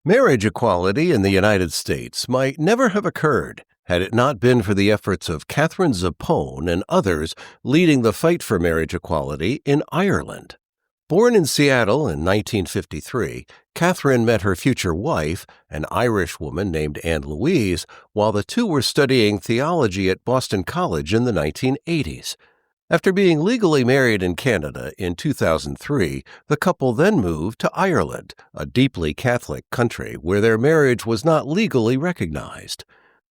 Marriage equality in the United States might never have occurred had it not been for the efforts of Katherine Zappone and others leading the fight for marriage equality in Ireland. Born in Seattle in 1953, Katherine met her future wife, an Irish woman named Ann Louise, while the two were studying theology at Boston College in the 1980s. After being legally married in Canada in 2003, the couple then moved to Ireland, a deeply Catholic country where their marriage was not legally recognized.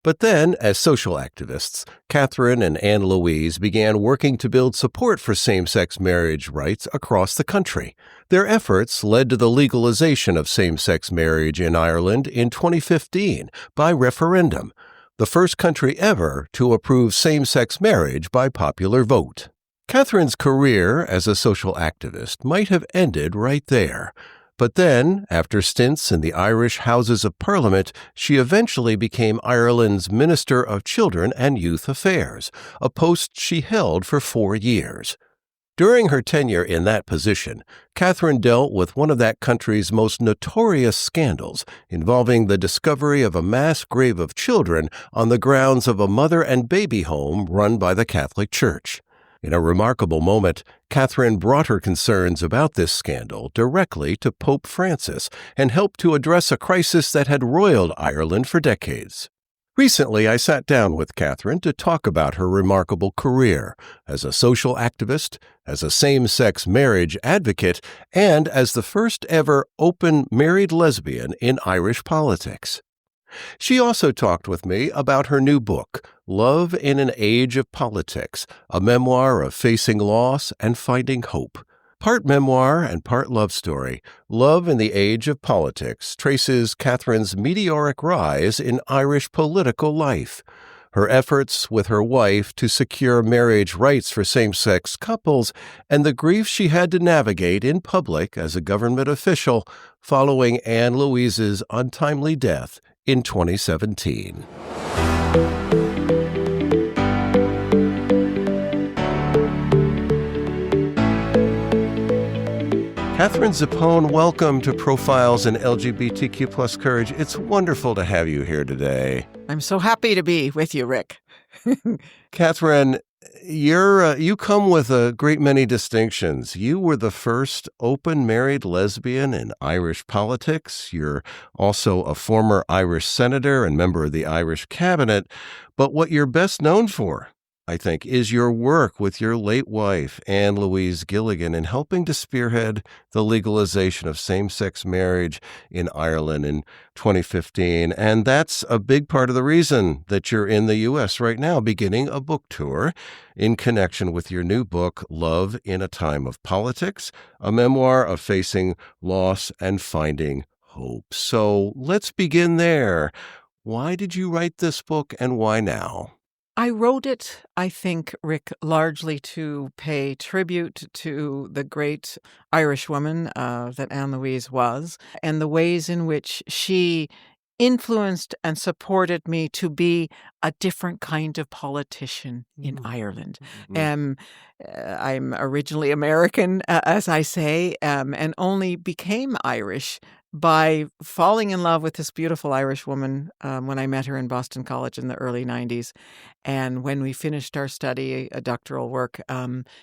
But then, as social activists, Katherine and Ann Louise began working to build support for same-sex marriage rights across the country. Their efforts led to the legalization of same-sex marriage in Ireland in 2015 by referendum, the first country ever to approve same-sex marriage by popular vote. Katherine's career as a social activist might have ended right there. But then, after stints in the Irish Houses of Parliament, she eventually became Ireland's Minister of Children and Youth Affairs, a post she held for 4 years. During her tenure in that position, Katherine dealt with one of that country's most notorious scandals, involving the discovery of a mass grave of children on the grounds of a mother and baby home run by the Catholic Church. In a remarkable moment, Katherine brought her concerns about this scandal directly to Pope Francis and helped to address a crisis that had roiled Ireland for decades. Recently, I sat down with Katherine to talk about her remarkable career as a social activist, as a same-sex marriage advocate, and as the first ever open married lesbian in Irish politics. She also talked with me about her new book, Love in an Age of Politics, a memoir of facing loss and finding hope. Part memoir and part love story, Love in the Age of Politics traces Katherine's meteoric rise in Irish political life, her efforts with her wife to secure marriage rights for same-sex couples, and the grief she had to navigate in public as a government official following Ann Louise's untimely death in 2017. Katherine Zappone, welcome to Profiles in LGBTQ Courage. It's wonderful to have you here today. I'm so happy to be with you, Rick. Katherine, you come with a great many distinctions. You were the first open married lesbian in Irish politics. You're also a former Irish senator and member of the Irish cabinet. But what you're best known for, I think, is your work with your late wife, Ann Louise Gilligan, in helping to spearhead the legalization of same-sex marriage in Ireland in 2015. And that's a big part of the reason that you're in the U.S. right now, beginning a book tour in connection with your new book, Love in a Time of Politics, a memoir of facing loss and finding hope. So let's begin there. Why did you write this book, and why now? I wrote it, I think, Rick, largely to pay tribute to the great Irish woman that Ann Louise was, and the ways in which she influenced and supported me to be a different kind of politician in Ireland. I'm originally American, as I say, and only became Irish by falling in love with this beautiful Irish woman when I met her in Boston College in the early 90s. And when we finished our study, a doctoral work,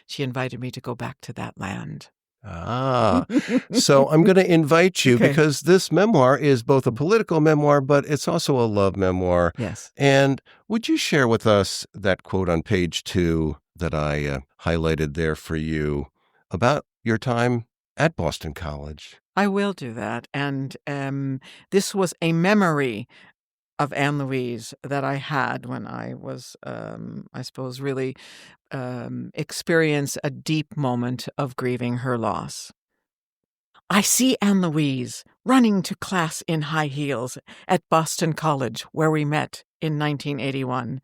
she invited me to go back to that land. So I'm going to invite you Okay. because this memoir is both a political memoir, but it's also a love memoir. Yes. And would you share with us that quote on page 2 that I highlighted there for you about your time at Boston College? I will do that. And this was a memory of Ann Louise that I had when I was, I suppose, really experience a deep moment of grieving her loss. I see Ann Louise running to class in high heels at Boston College, where we met in 1981.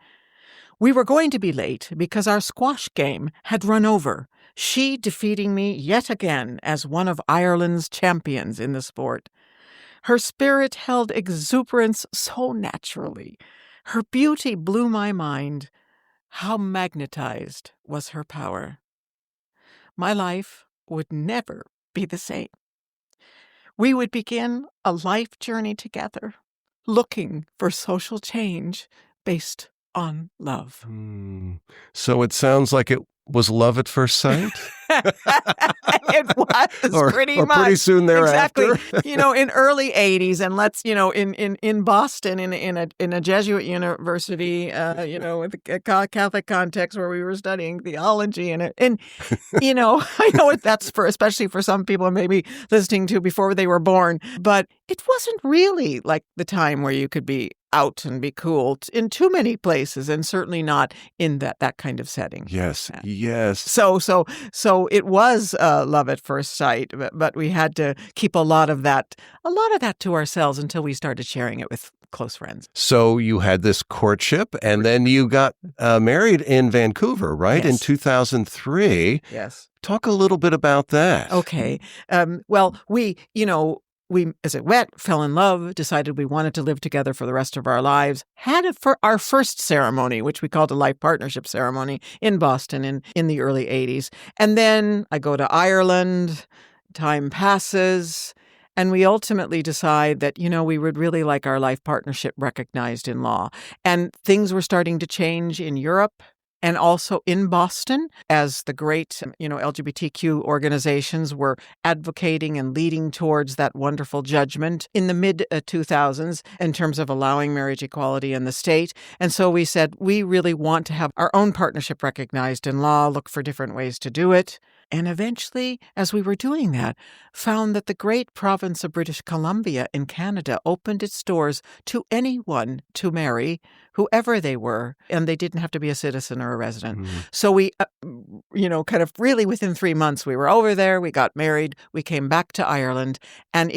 We were going to be late because our squash game had run over, she defeating me yet again as one of Ireland's champions in the sport. Her spirit held exuberance so naturally. Her beauty blew my mind. How magnetized was her power. My life would never be the same. we would begin a life journey together, looking for social change based on love. So it sounds like it was love at first sight? It was or pretty or much. pretty soon thereafter. Exactly. In early 80s, and in Boston, in a Jesuit university, with a Catholic context where we were studying theology, and I know that's especially for some people maybe listening to before they were born, but it wasn't really like the time where you could be out and be cool in too many places, and certainly not in that kind of setting. Yes. So it was love at first sight, but we had to keep a lot of that to ourselves until we started sharing it with close friends. So you had this courtship, and then you got married in Vancouver, right? Yes. In 2003. Yes. Talk a little bit about that. Okay. Well, we as it went, fell in love, decided we wanted to live together for the rest of our lives, had our first ceremony, which we called a life partnership ceremony in Boston in the early 80s. And then I go to Ireland, time passes, and we ultimately decide that, we would really like our life partnership recognized in law. And things were starting to change in Europe. And also in Boston, as the great, LGBTQ organizations were advocating and leading towards that wonderful judgment in the mid-2000s in terms of allowing marriage equality in the state. And so we said, we really want to have our own partnership recognized in law, look for different ways to do it. And eventually, as we were doing that, found that the great province of British Columbia in Canada opened its doors to anyone to marry, whoever they were, and they didn't have to be a citizen or a resident. So we, kind of really within 3 months, we were over there, we got married, we came back to Ireland, and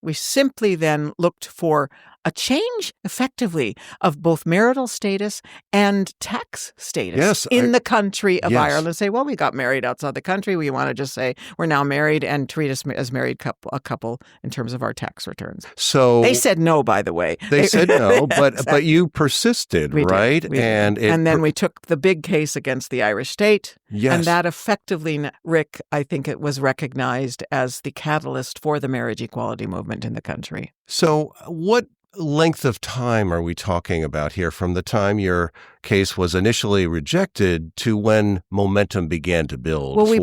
we simply then looked for a change, effectively, of both marital status and tax status in the country of Ireland. Say, well, we got married outside the country. We want to just say we're now married and treat us as married a couple in terms of our tax returns. So they said no, by the way. They said no, but you persisted, right? And then we took the big case against the Irish state. Yes. And that effectively, Rick, I think it was recognized as the catalyst for the marriage equality movement in the country. So what length of time are we talking about here from the time your case was initially rejected to when momentum began to build? Well, we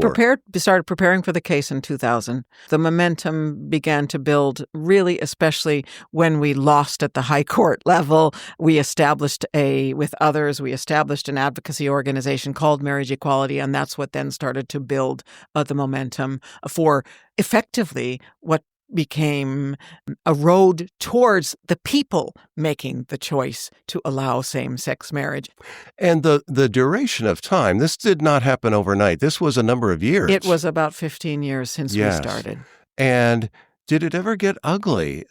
started preparing for the case in 2000. The momentum began to build really, especially when we lost at the high court level. We established with others, an advocacy organization called Marriage Equality, and that's what then started to build the momentum for effectively what became a road towards the people making the choice to allow same-sex marriage. And the duration of time, this did not happen overnight. This was a number of years. It was about 15 years since we started. And did it ever get ugly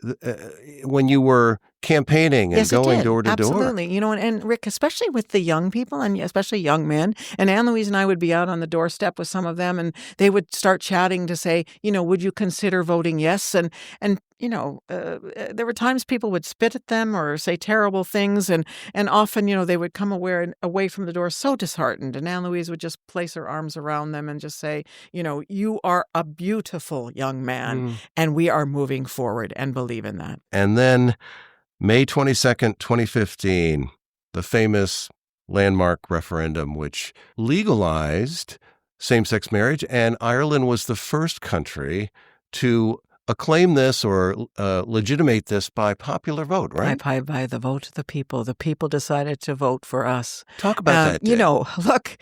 when you were campaigning and going door to door? Absolutely. And Rick, especially with the young people and especially young men, and Ann Louise and I would be out on the doorstep with some of them, and they would start chatting to say, would you consider voting yes? And there were times people would spit at them or say terrible things, and often, they would come away from the door so disheartened, and Ann Louise would just place her arms around them and just say, you are a beautiful young man, and we are moving forward and believe in that. And then May 22nd, 2015, the famous landmark referendum, which legalized same-sex marriage, and Ireland was the first country to acclaim this or legitimate this by popular vote, right? By the vote of the people. The people decided to vote for us. Talk about that day. Look,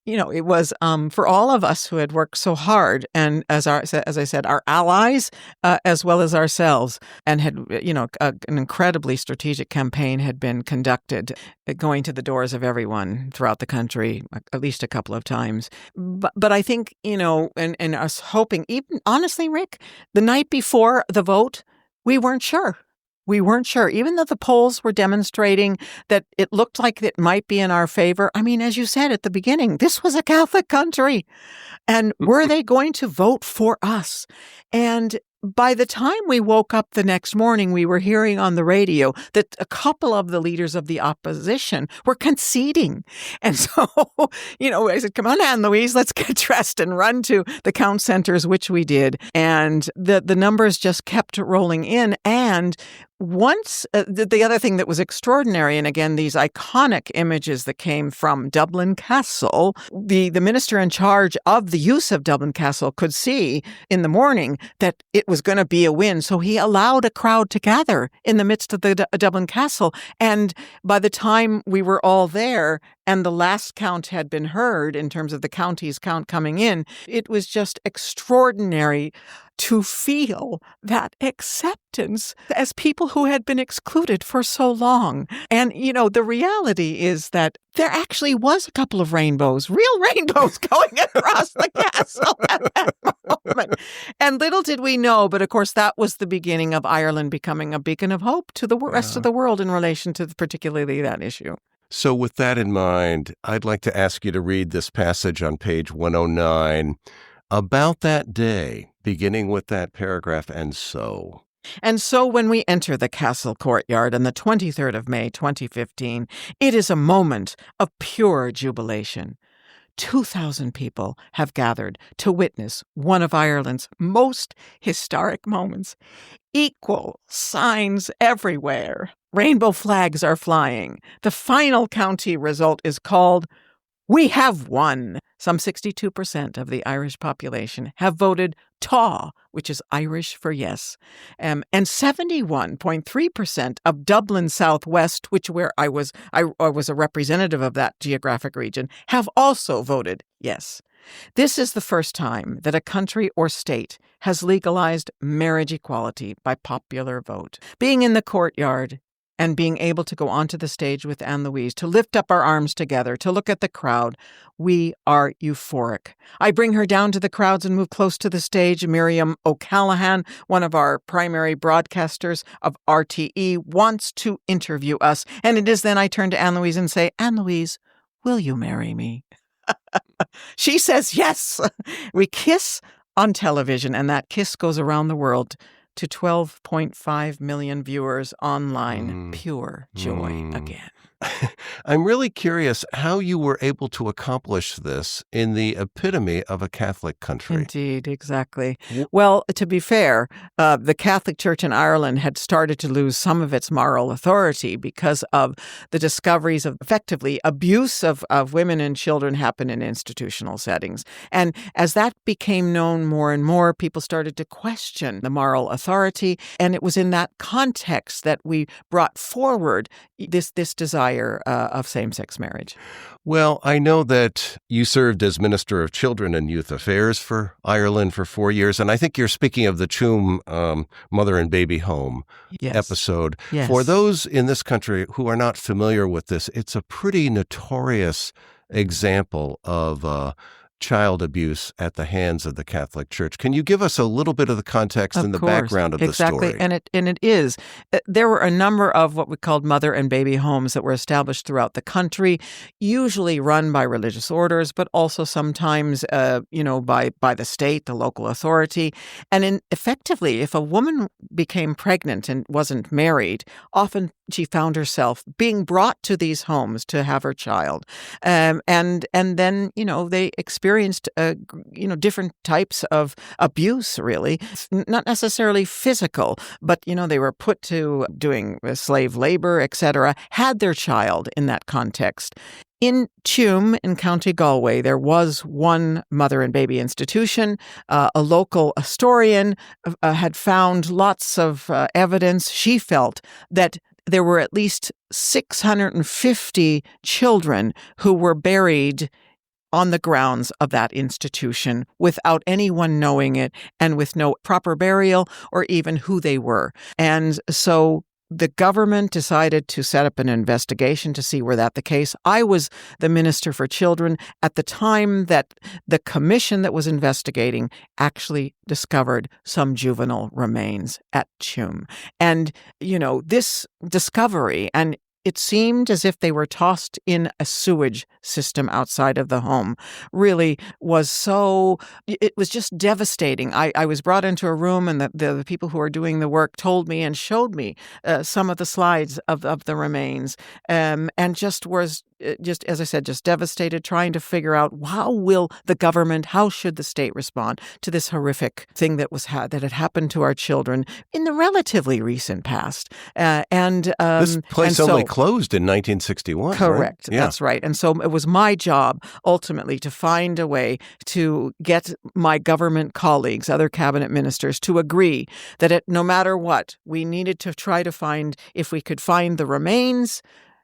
it was for all of us who had worked so hard, and as I said, our allies as well as ourselves, and had an incredibly strategic campaign had been conducted, going to the doors of everyone throughout the country at least a couple of times. But I think and us hoping, even honestly, Rick, the night before the vote, we weren't sure. Even though the polls were demonstrating that it looked like it might be in our favor. I mean, as you said at the beginning, this was a Catholic country. And were they going to vote for us? And by the time we woke up the next morning, we were hearing on the radio that a couple of the leaders of the opposition were conceding. And so, I said, come on, Ann Louise, let's get dressed and run to the count centers, which we did. And the numbers just kept rolling in. And once, the other thing that was extraordinary, and again, these iconic images that came from Dublin Castle, the minister in charge of the use of Dublin Castle could see in the morning that it was going to be a win. So he allowed a crowd to gather in the midst of the Dublin Castle. And by the time we were all there and the last count had been heard in terms of the county's count coming in, it was just extraordinary to feel that acceptance as people who had been excluded for so long. And, the reality is that there actually was a couple of rainbows, real rainbows going across the castle at that moment. And little did we know, but of course that was the beginning of Ireland becoming a beacon of hope to the rest of the world in relation to particularly that issue. So with that in mind, I'd like to ask you to read this passage on page 109 about that day, beginning with that paragraph, and so. And so when we enter the castle courtyard on the 23rd of May, 2015, it is a moment of pure jubilation. 2,000 people have gathered to witness one of Ireland's most historic moments. Equal signs everywhere. Rainbow flags are flying. The final county result is called "We Have Won." Some 62% of the Irish population have voted "Tá," which is Irish for yes. And 71.3% of Dublin Southwest, where I was a representative of that geographic region, have also voted yes. This is the first time that a country or state has legalized marriage equality by popular vote. Being in the courtyard and being able to go onto the stage with Ann Louise, to lift up our arms together, to look at the crowd, we are euphoric. I bring her down to the crowds and move close to the stage. Miriam O'Callaghan, one of our primary broadcasters of RTE, wants to interview us. And it is then I turn to Ann Louise and say, "Ann Louise, will you marry me?" She says yes. We kiss on television, and that kiss goes around the world to 12.5 million viewers online. Pure joy again. I'm really curious how you were able to accomplish this in the epitome of a Catholic country. Indeed, exactly. Well, to be fair, the Catholic Church in Ireland had started to lose some of its moral authority because of the discoveries of effectively abuse of women and children happen in institutional settings. And as that became known more and more, people started to question the moral authority. And it was in that context that we brought forward this desire of same-sex marriage. Well, I know that you served as Minister of Children and Youth Affairs for Ireland for 4 years, and I think you're speaking of the Tuam Mother and Baby Home episode. Yes. For those in this country who are not familiar with this, it's a pretty notorious example of child abuse at the hands of the Catholic Church. Can you give us a little bit of the context and the background of the story? Exactly, and it is. There were a number of what we called mother and baby homes that were established throughout the country, usually run by religious orders, but also sometimes, by the state, the local authority. And effectively, if a woman became pregnant and wasn't married, often she found herself being brought to these homes to have her child, and then they experienced different types of abuse. Really, not necessarily physical, but they were put to doing slave labor, etc. Had their child in that context. In Tuam, in County Galway, there was one mother and baby institution. A local historian had found lots of evidence. She felt that there were at least 650 children who were buried on the grounds of that institution without anyone knowing it and with no proper burial or even who they were. And so the government decided to set up an investigation to see were that the case. I was the Minister for Children at the time that the commission that was investigating actually discovered some juvenile remains at Tuam. And, this discovery and it seemed as if they were tossed in a sewage system outside of the home. Really it was just devastating. I was brought into a room, and the people who were doing the work told me and showed me some of the slides of the remains, and just was just, as I said, just devastated, trying to figure out how should the state respond to this horrific thing that had happened to our children in the relatively recent past. This place only closed in 1961. Correct. Right? Yeah. That's right. And so it was my job ultimately to find a way to get my government colleagues, other cabinet ministers, to agree that no matter what, we needed to try to find, if we could find the remains,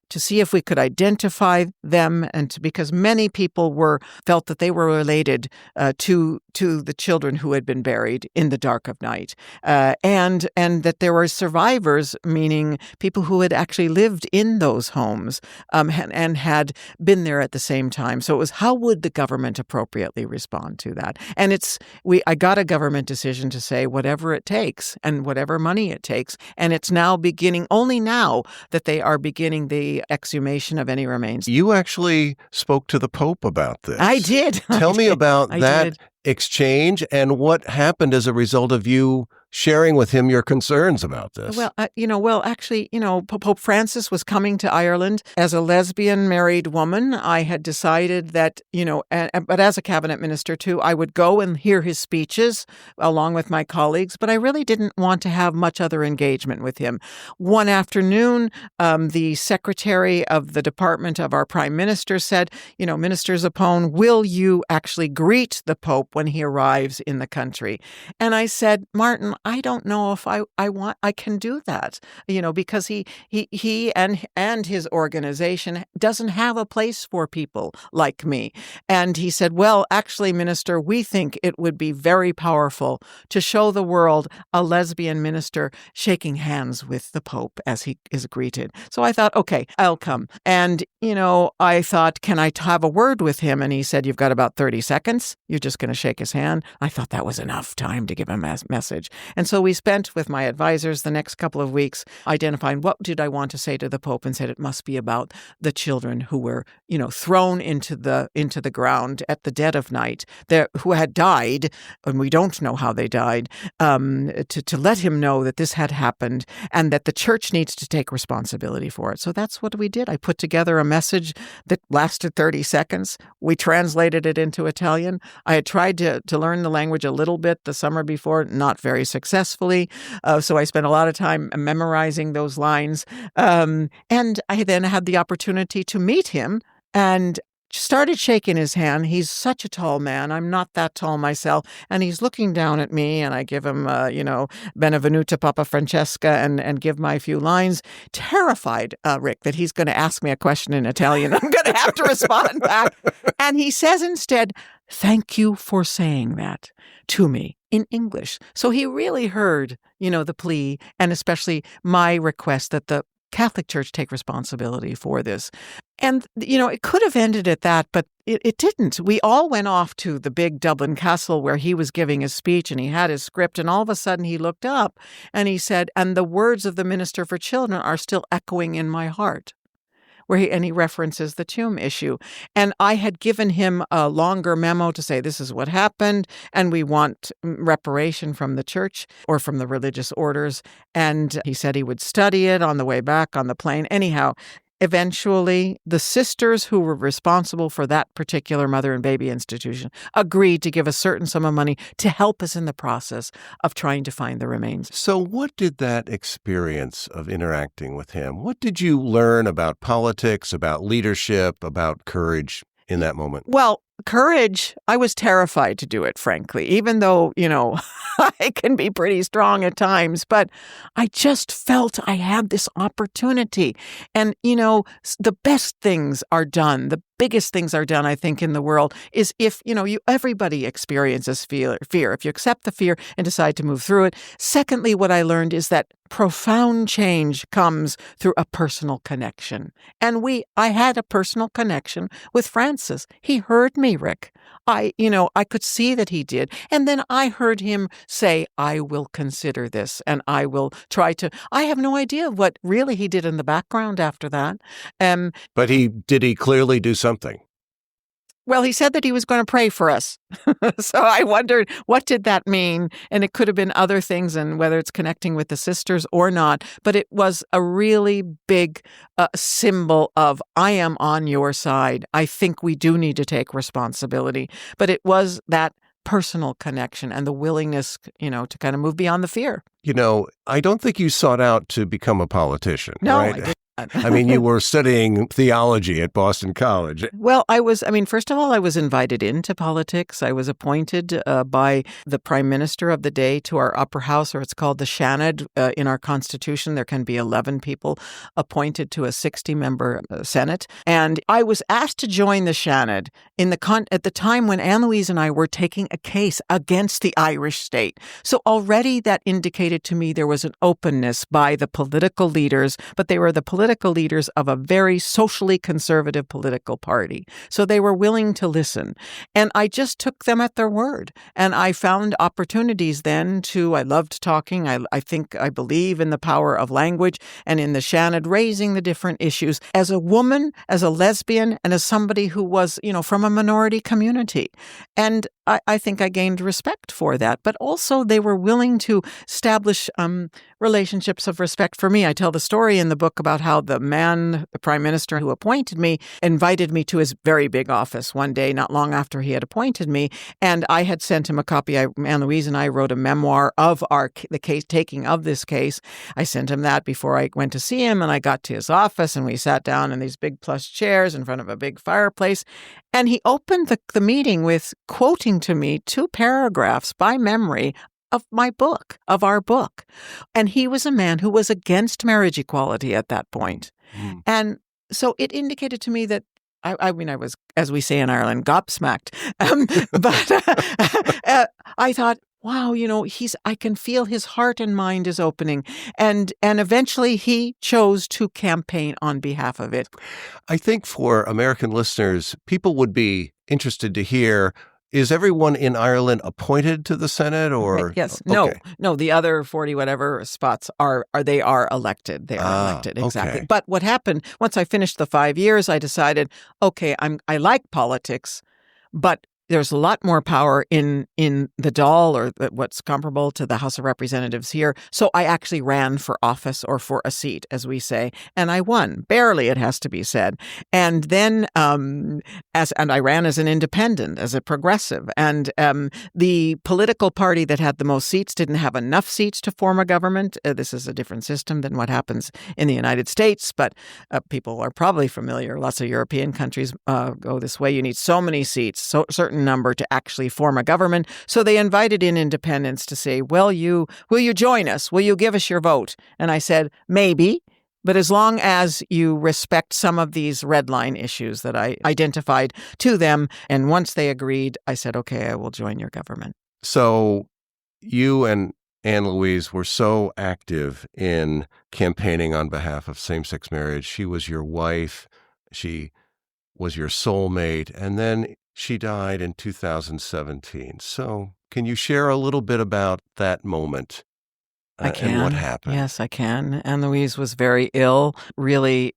to see if we could identify them, because many people felt that they were related to the children who had been buried in the dark of night, and that there were survivors, meaning people who had actually lived in those homes and had been there at the same time. So it was, how would the government appropriately respond to that? And I got a government decision to say whatever it takes and whatever money it takes, and it's only now that they are beginning the exhumation of any remains. You actually spoke to the Pope about this. I did. Tell me about that exchange and what happened as a result of you sharing with him your concerns about this. Well, actually, Pope Francis was coming to Ireland as a lesbian married woman. I had decided that, but as a cabinet minister too, I would go and hear his speeches along with my colleagues, but I really didn't want to have much other engagement with him. One afternoon, the secretary of the department of our prime minister said, Minister Zappone, will you actually greet the Pope when he arrives in the country? And I said, Martin, I don't know if I can do that, because he and his organization doesn't have a place for people like me. And he said, well, actually, Minister, we think it would be very powerful to show the world a lesbian minister shaking hands with the Pope as he is greeted. So I thought, okay, I'll come. And, I thought, can I have a word with him? And he said, you've got about 30 seconds. You're just going to shake his hand. I thought that was enough time to give him a message. And so we spent with my advisors the next couple of weeks identifying what did I want to say to the Pope, and said it must be about the children who were, thrown into the ground at the dead of night, who had died, and we don't know how they died, to let him know that this had happened and that the church needs to take responsibility for it. So that's what we did. I put together a message that lasted 30 seconds. We translated it into Italian. I had tried to learn the language a little bit the summer before, not very successfully. So I spent a lot of time memorizing those lines. And I then had the opportunity to meet him and started shaking his hand. He's such a tall man. I'm not that tall myself. And he's looking down at me, and I give him, Benvenuta Papa Francesca, and give my few lines. Terrified, Rick, that he's going to ask me a question in Italian. I'm going to have to respond back. And he says instead, thank you for saying that to me in English. So he really heard, the plea, and especially my request that the Catholic Church take responsibility for this. And, it could have ended at that, but it didn't. We all went off to the big Dublin Castle where he was giving his speech, and he had his script, and all of a sudden he looked up and he said, and the words of the Minister for Children are still echoing in my heart. He references the tomb issue. And I had given him a longer memo to say, this is what happened, and we want reparation from the church or from the religious orders. And he said he would study it on the way back on the plane. Anyhow, eventually, the sisters who were responsible for that particular mother and baby institution agreed to give a certain sum of money to help us in the process of trying to find the remains. So what did that experience of interacting with him, what did you learn about politics, about leadership, about courage in that moment? Well, courage, I was terrified to do it, frankly, even though, I can be pretty strong at times, but I just felt I had this opportunity. And, the best things are done. biggest things are done, I think, in the world is if, everybody experiences fear. If you accept the fear and decide to move through it. Secondly, what I learned is that profound change comes through a personal connection. And I had a personal connection with Francis. He heard me, Rick. I could see that he did. And then I heard him say, I will consider this and I will try to. I have no idea what really he did in the background after that. But did he clearly do something? Well, he said that he was going to pray for us. So I wondered, what did that mean? And it could have been other things, and whether it's connecting with the sisters or not. But it was a really big symbol of, I am on your side. I think we do need to take responsibility. But it was that personal connection and the willingness, to kind of move beyond the fear. I don't think you sought out to become a politician, no, right? I didn't. I mean, you were studying theology at Boston College. Well, first of all, I was invited into politics. I was appointed by the prime minister of the day to our upper house, or it's called the Seanad. In our constitution, there can be 11 people appointed to a 60-member Senate. And I was asked to join the Seanad at the time when Ann Louise and I were taking a case against the Irish state. So already that indicated to me there was an openness by the political leaders, but they were the political leaders of a very socially conservative political party. So they were willing to listen. And I just took them at their word. And I found opportunities then I loved talking. I believe in the power of language and in the Seanad, raising the different issues as a woman, as a lesbian, and as somebody who was, from a minority community. And I think I gained respect for that. But also they were willing to establish relationships of respect for me. I tell the story in the book about how the prime minister who appointed me, invited me to his very big office one day, not long after he had appointed me. And I had sent him a copy. Ann Louise and I wrote a memoir of the case, taking of this case. I sent him that before I went to see him. And I got to his office and we sat down in these big plush chairs in front of a big fireplace. And he opened the meeting with quoting to me 2 paragraphs by memory of our book. And he was a man who was against marriage equality at that point. Mm. And so it indicated to me that I was, as we say in Ireland, gobsmacked. But I thought, wow, I can feel his heart and mind is opening. And eventually he chose to campaign on behalf of it. I think for American listeners, people would be interested to hear, is everyone in Ireland appointed to the Senate or? Yes. Okay. No, the other 40 whatever spots are elected. They are elected. Exactly. Okay. But what happened, once I finished the 5 years, I decided, okay, I like politics, but there's a lot more power in the Dáil, or what's comparable to the House of Representatives here. So I actually ran for office, or for a seat, as we say, and I won. Barely, it has to be said. And then and I ran as an independent, as a progressive. And the political party that had the most seats didn't have enough seats to form a government. This is a different system than what happens in the United States, but people are probably familiar. Lots of European countries go this way. You need so many seats, so certain number to actually form a government. So they invited in independents to say, will you join us? Will you give us your vote? And I said, maybe, but as long as you respect some of these red line issues that I identified to them. And once they agreed, I said, okay, I will join your government. So you and Ann Louise were so active in campaigning on behalf of same-sex marriage. She was your wife. She was your soulmate. And then she died in 2017. So can you share a little bit about that moment? I can. And what happened? Yes, I can. Ann Louise was very ill. Really,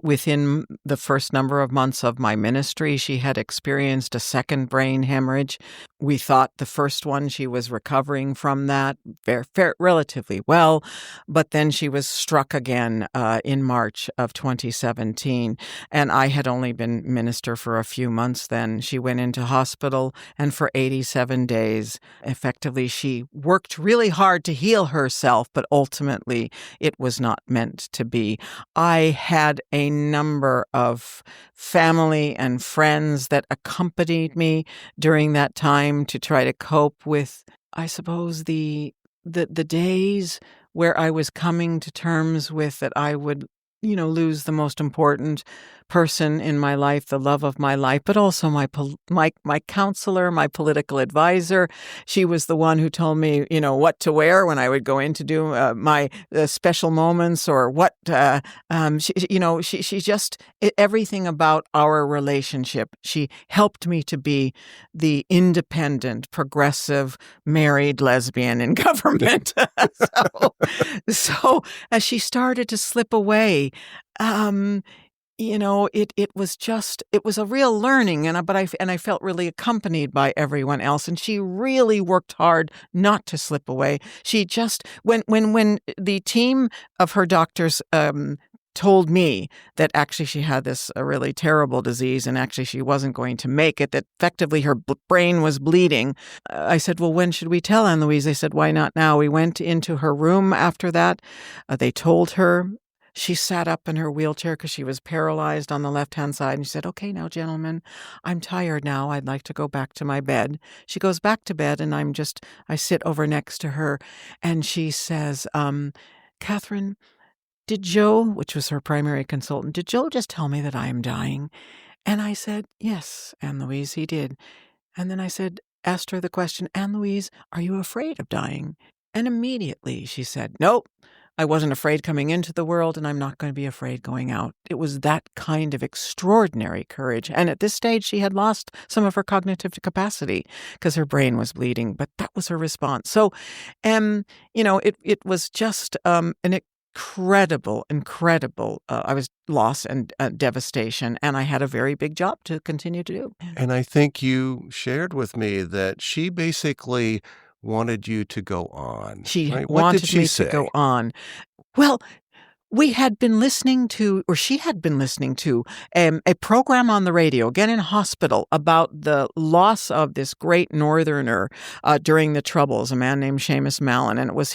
within the first number of months of my ministry, she had experienced a second brain hemorrhage. We thought the first one, she was recovering from that relatively well, but then she was struck again in March of 2017. And I had only been minister for a few months then. She went into hospital, and for 87 days, effectively, she worked really hard to heal herself, but ultimately it was not meant to be. I had a number of family and friends that accompanied me during that time to try to cope with, I suppose, the days where I was coming to terms with that I would lose the most important person in my life, the love of my life, but also my counselor, my political advisor. She was the one who told me, what to wear when I would go in to do my special moments, or what. She just everything about our relationship. She helped me to be the independent, progressive, married lesbian in government. So as she started to slip away, it was a real learning, and I felt really accompanied by everyone else, and she really worked hard not to slip away. She just when the team of her doctors told me that actually she had this really terrible disease, and actually she wasn't going to make it, that effectively her brain was bleeding. I said, well, when should we tell Ann Louise? They said, why not now? We went into her room after that. They told her. She sat up in her wheelchair because she was paralyzed on the left-hand side, and she said, okay, now, gentlemen, I'm tired now. I'd like to go back to my bed. She goes back to bed, and I sit over next to her, and she says, Katherine, did Joe, which was her primary consultant, did Joe just tell me that I am dying? And I said, yes, Ann Louise, he did. And then I asked her the question, Ann Louise, are you afraid of dying? And immediately she said, nope. I wasn't afraid coming into the world, and I'm not going to be afraid going out. It was that kind of extraordinary courage. And at this stage, she had lost some of her cognitive capacity because her brain was bleeding, but that was her response. So, it was just an incredible, I was loss and devastation, and I had a very big job to continue to do. And I think you shared with me that she basically wanted you to go on. She right? wanted me to go on. Well, we had been listening to, or she had been listening to, a program on the radio, again in hospital, about the loss of this great Northerner during the Troubles, a man named Seamus Mallon, and it was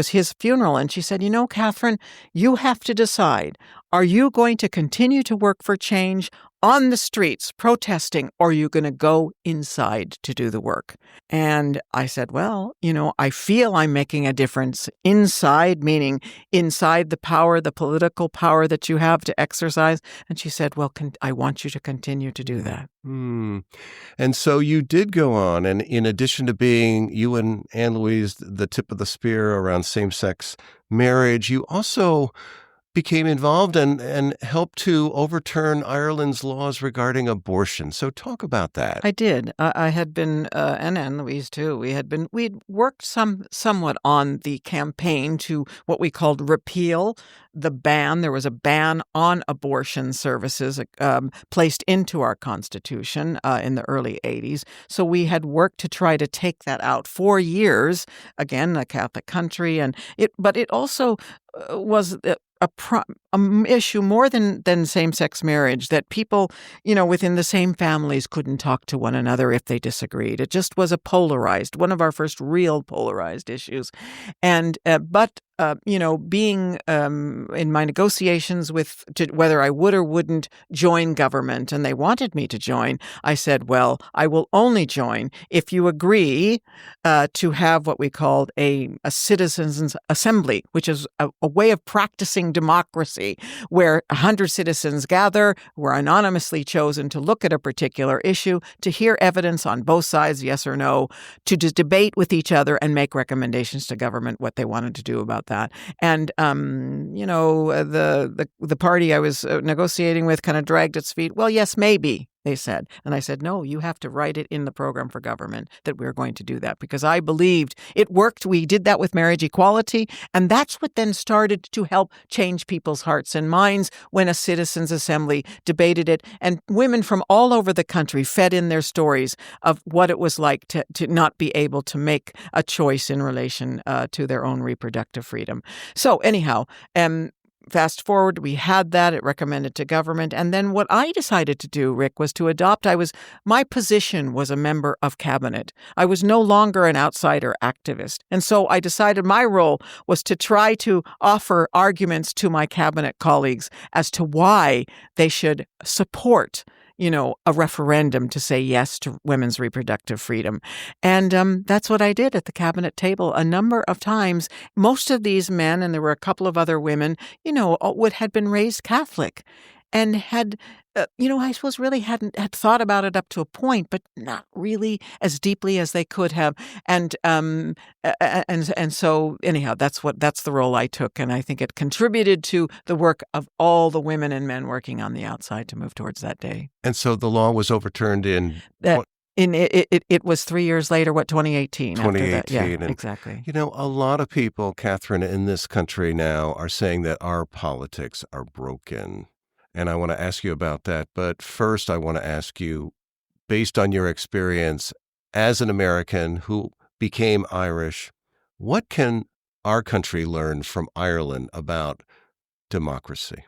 his funeral. And she said, Katherine, you have to decide: are you going to continue to work for change on the streets protesting, or are you going to go inside to do the work? And I said, well, I feel I'm making a difference inside, meaning inside the power, the political power that you have to exercise. And she said, well, I want you to continue to do that. And so you did go on, and in addition to being, you and Ann Louise, the tip of the spear around same-sex marriage, you also became involved and helped to overturn Ireland's laws regarding abortion. So talk about that. I did. I had been, and Ann Louise too, we'd worked somewhat on the campaign to what we called repeal the ban. There was a ban on abortion services placed into our Constitution in the early 80s. So we had worked to try to take that out for years, again, a Catholic country, but it also was an issue more than same-sex marriage, that people, within the same families couldn't talk to one another if they disagreed. It just was one of our first real polarized issues. And, being in my negotiations whether I would or wouldn't join government, and they wanted me to join, I said, well, I will only join if you agree to have what we called a citizens' assembly, which is a way of practicing democracy, where 100 citizens gather, who are anonymously chosen to look at a particular issue, to hear evidence on both sides, yes or no, to debate with each other and make recommendations to government what they wanted to do about that. And, the party I was negotiating with kind of dragged its feet. Well, yes, maybe, they said. And I said, no, you have to write it in the program for government that we're going to do that, because I believed it worked. We did that with marriage equality. And that's what then started to help change people's hearts and minds when a citizens' assembly debated it. And women from all over the country fed in their stories of what it was like to not be able to make a choice in relation to their own reproductive freedom. So anyhow, fast forward, we had that. It recommended to government. And then what I decided to do, Rick, was to adopt. My position was a member of cabinet. I was no longer an outsider activist. And so I decided my role was to try to offer arguments to my cabinet colleagues as to why they should support a referendum to say yes to women's reproductive freedom. And that's what I did at the cabinet table a number of times. Most of these men, and there were a couple of other women, had been raised Catholic and had, I suppose really had thought about it up to a point, but not really as deeply as they could have. And so anyhow, that's the role I took, and I think it contributed to the work of all the women and men working on the outside to move towards that day. And so the law was overturned in it was 3 years later, 2018. 2018. After that. Yeah, and, exactly. A lot of people, Katherine, in this country now are saying that our politics are broken. And I want to ask you about that. But first, I want to ask you, based on your experience as an American who became Irish, what can our country learn from Ireland about democracy?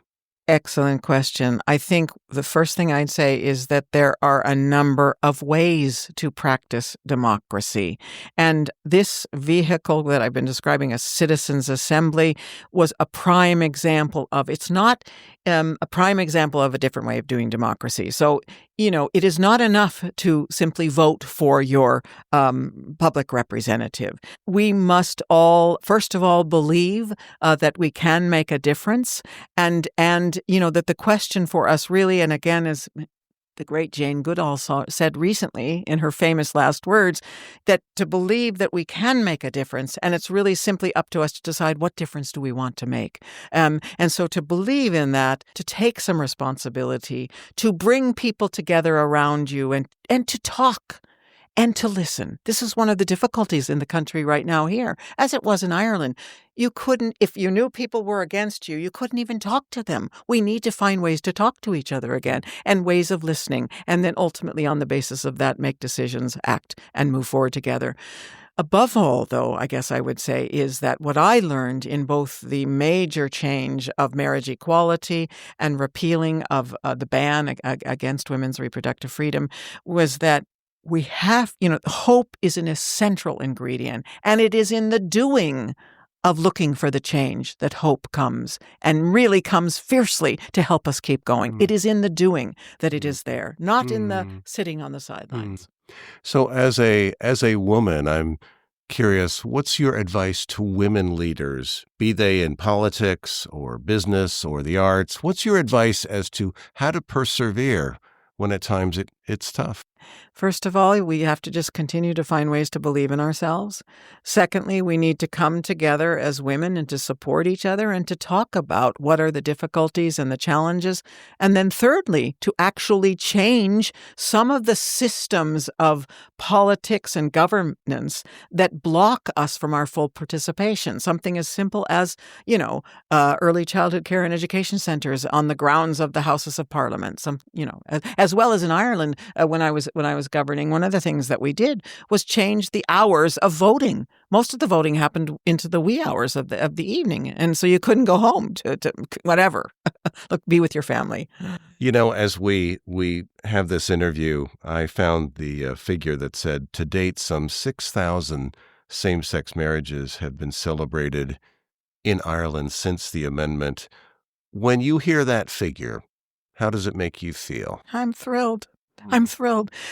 Excellent question. I think the first thing I'd say is that there are a number of ways to practice democracy. And this vehicle that I've been describing as Citizens' Assembly was a prime example of, it's not a prime example of a different way of doing democracy. So, it is not enough to simply vote for your public representative. We must all, first of all, believe that we can make a difference, and that the question for us really, and again, as the great Jane Goodall said recently in her famous last words, that to believe that we can make a difference, and it's really simply up to us to decide what difference do we want to make. And so to believe in that, to take some responsibility, to bring people together around you and to talk and to listen. This is one of the difficulties in the country right now here, as it was in Ireland. You couldn't, if you knew people were against you, you couldn't even talk to them. We need to find ways to talk to each other again and ways of listening. And then ultimately, on the basis of that, make decisions, act, and move forward together. Above all, though, I guess I would say, is that what I learned in both the major change of marriage equality and repealing of the ban against women's reproductive freedom was that we have, hope is an essential ingredient, and it is in the doing of looking for the change that hope comes, and really comes fiercely to help us keep going. It is in the doing that it is there, not in the sitting on the sidelines. So as a woman, I'm curious, what's your advice to women leaders, be they in politics or business or the arts? What's your advice as to how to persevere when at times it's tough? First of all, we have to just continue to find ways to believe in ourselves. Secondly, we need to come together as women and to support each other and to talk about what are the difficulties and the challenges. And then thirdly, to actually change some of the systems of politics and governance that block us from our full participation. Something as simple as, early childhood care and education centers on the grounds of the Houses of Parliament. As well as in Ireland, when I was governing, one of the things that we did was change the hours of voting. Most of the voting happened into the wee hours of the evening, and so you couldn't go home to whatever, be with your family. As we have this interview, I found the figure that said to date some 6,000 same-sex marriages have been celebrated in Ireland since the amendment. When you hear that figure, how does it make you feel? I'm thrilled.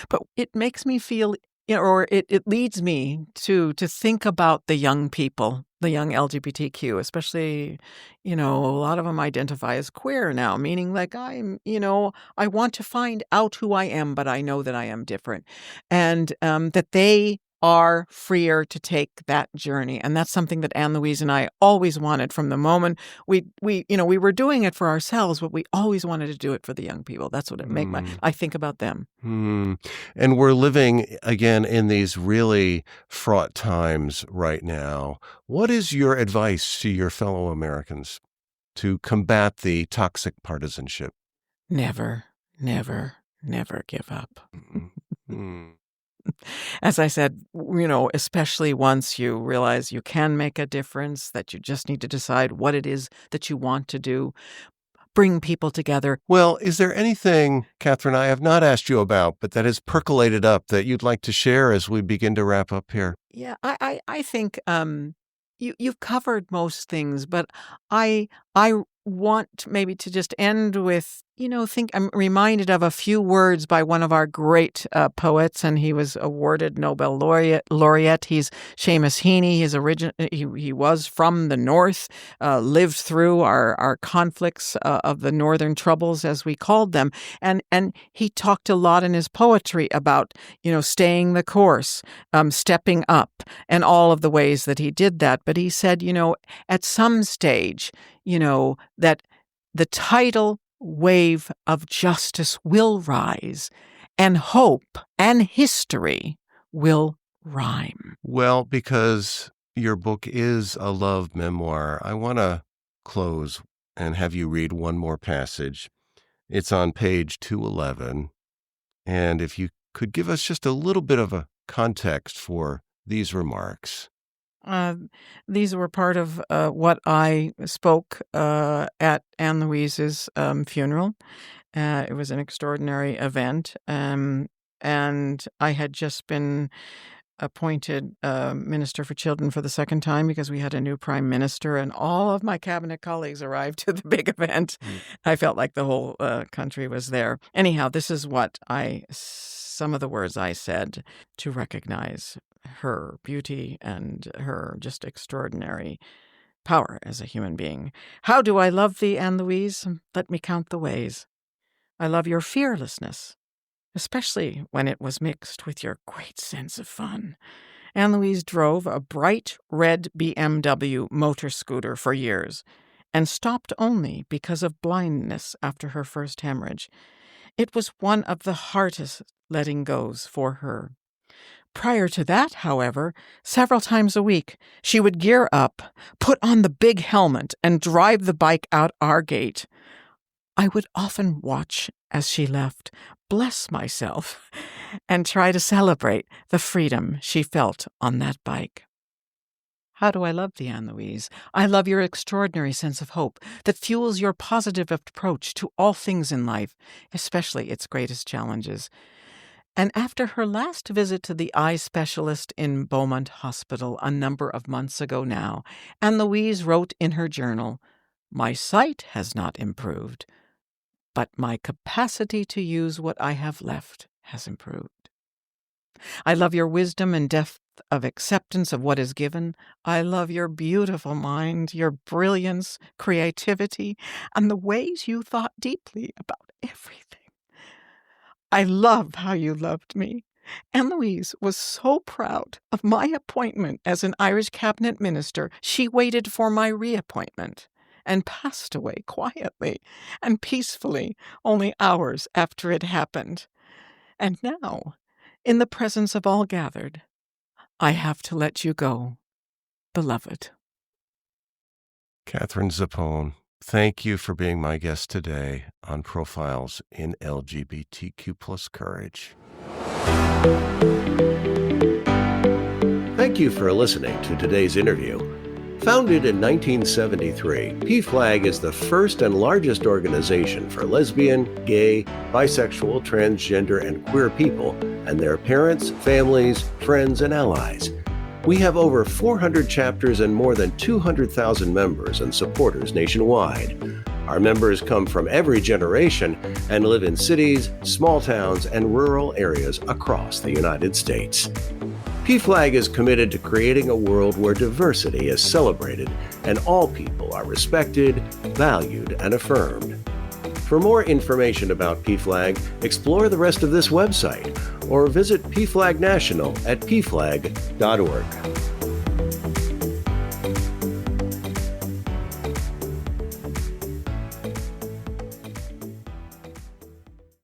But it makes me feel, or it leads me to think about the young people, the young LGBTQ, especially, a lot of them identify as queer now, meaning like I want to find out who I am, but I know that I am different, and that they are freer to take that journey. And that's something that Ann Louise and I always wanted from the moment we were doing it for ourselves, but we always wanted to do it for the young people. That's what I think about them. And we're living again in these really fraught times right now. What is your advice to your fellow Americans to combat the toxic partisanship? Never, never, never give up. As I said, especially once you realize you can make a difference, that you just need to decide what it is that you want to do, bring people together. Well, is there anything, Katherine, I have not asked you about, but that has percolated up that you'd like to share as we begin to wrap up here? Yeah, I think you've covered most things, but I want maybe to just end with I'm reminded of a few words by one of our great poets, and he was awarded Nobel laureate. He's Seamus Heaney. He was from the North, lived through our conflicts of the Northern Troubles, as we called them, and he talked a lot in his poetry about staying the course, stepping up, and all of the ways that he did that. But he said, at some stage, that the tidal wave of justice will rise, and hope and history will rhyme. Well, because your book is a love memoir, I want to close and have you read one more passage. It's on page 211. And if you could give us just a little bit of a context for these remarks. These were part of what I spoke at Ann Louise's funeral. It was an extraordinary event, and I had just been appointed Minister for Children for the second time because we had a new prime minister, and all of my cabinet colleagues arrived to the big event. I felt like the whole country was there. Anyhow, this is some of the words I said to recognize her beauty and her just extraordinary power as a human being. How do I love thee, Ann Louise? Let me count the ways. I love your fearlessness, especially when it was mixed with your great sense of fun. Ann Louise drove a bright red BMW motor scooter for years and stopped only because of blindness after her first hemorrhage. It was one of the hardest letting goes for her. Prior to that, however, several times a week, she would gear up, put on the big helmet, and drive the bike out our gate. I would often watch as she left, bless myself, and try to celebrate the freedom she felt on that bike. How do I love thee, Ann Louise? I love your extraordinary sense of hope that fuels your positive approach to all things in life, especially its greatest challenges. And after her last visit to the eye specialist in Beaumont Hospital a number of months ago now, Ann Louise wrote in her journal, "My sight has not improved, but my capacity to use what I have left has improved. I love your wisdom and depth of acceptance of what is given. I love your beautiful mind, your brilliance, creativity, and the ways you thought deeply about everything. I love how you loved me. Ann Louise was so proud of my appointment as an Irish cabinet minister, she waited for my reappointment and passed away quietly and peacefully only hours after it happened. And now, in the presence of all gathered, I have to let you go, beloved." Katherine Zappone, thank you for being my guest today on Profiles in LGBTQ Courage. Thank you for listening to today's interview. Founded in 1973, PFLAG is the first and largest organization for lesbian, gay, bisexual, transgender, and queer people and their parents, families, friends, and allies. We have over 400 chapters and more than 200,000 members and supporters nationwide. Our members come from every generation and live in cities, small towns, and rural areas across the United States. PFLAG is committed to creating a world where diversity is celebrated and all people are respected, valued, and affirmed. For more information about PFLAG, explore the rest of this website or visit PFLAG National at pflag.org.